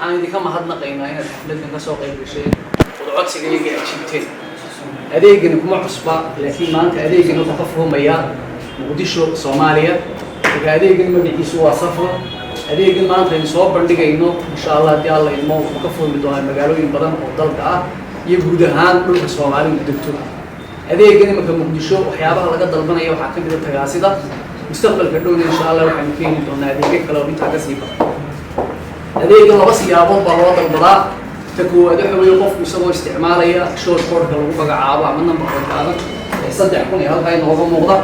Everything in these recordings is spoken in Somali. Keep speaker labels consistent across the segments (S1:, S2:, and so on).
S1: waxaan idinka mahadnaqaynaa inaad xafladdan ka soo qayb gasheen codsigayga ajiibteen adeegani kuma cusba laakiin maanta adeegani wuxuu ka fahmayaa muqdisho Soomaaliya adeegani magaciisu waa safar adeegani maanta aynu soo bandhigayno insha Allah hadii Allah idmo ka fahmi doona magaalooyin badan oo dalka ah iyo guud ahaan dhulka Soomaaliya degto adeegani marka muqdisho waxyaabaha laga dalbanayo waxa ka mid ah tagaasida mustaqbalka dhowna insha Allah waxaan keeni doonaa adeeg kale oo inta ka sii badan adeegga laba siyaabood baa loo dalbadaa تكو أدحوا يوقف يسوي استعمالية شورت كورك لو بقى عابا عملنا مقارنة يصدق كوني هاي نوع موضة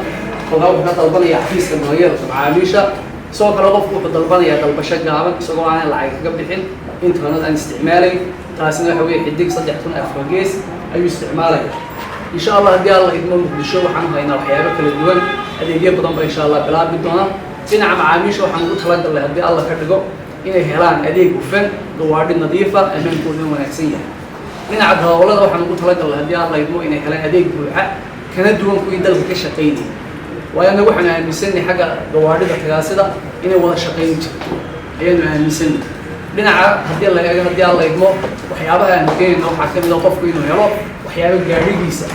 S1: وهاو هذا البنية حفيز المغير عاميشة سواء كانوا وقفوا في البنية البشر جابا سواء عن العيق قبل الحين أنت هنا عن استعمالي تاسنا حوي حديك صدق كوني أفرجيس أي استعمالية إن شاء الله هدي الله يدمر بالشو وحنا هاي نوحيابك للدول هذه يجيب ضمن إن شاء الله بلا بدونا بنعم عاميشة وحنقول خلاص الله هدي الله كرجو إنه هلان أديك وفن جوارد نظيفة أمام كل يوم ونكسية من عدها والله وحنا نقول خلاص الله هدي الله يدمر إنه هلان أديك بوعاء كان دوم كوي دل كشقيني وأنا وحنا مسني حاجة جوارد التجاسدة إنه ولا شقين أيام مسني من هدي الله يدمر وحيابها ممكن إنه حكم إنه قف كوي إنه يلا وحيابه جاري يسا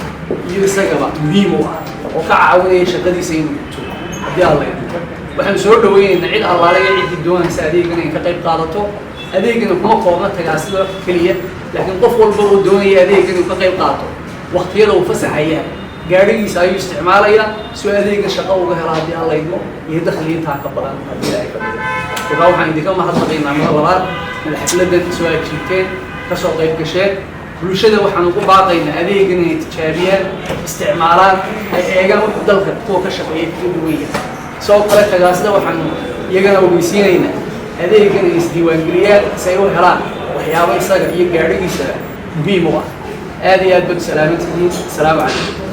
S1: يسقى مهمة وكعاوني شقدي سين هدي الله يدمر waxaan soo dhaweeyay cid Allah laga cid doon saadiigan in ka qayb qaadato adeegana kuma qoona tagaasida kaliya laakiin qof walba oo doonaya adeegana in ka qayb qaato waqtiyada uu fasaxaya gaarigiisa ay isticmaalaya soo adeega shaqo uga helo hadii Allah idmo iyo dakhliinta ka badan hadii ay fadhiyo waxaan idinka mahadnaqaynaa mar labaad xafladan soo ajiibteen ka soo qayb gasheen bulshada waxaan ugu baaqaynaa adeegana ay tijaabiyaan isticmaalaan ay eegaan dalka kuwa ka shaqeeya duwaya سو كلا تجاسده وحنا يجنا وبيسينينا هذا يجنا يستديوانجليات سيروح هلا وحياة ويساق يجاري يساق بيموا هذه أدب سلامتي السلام عليكم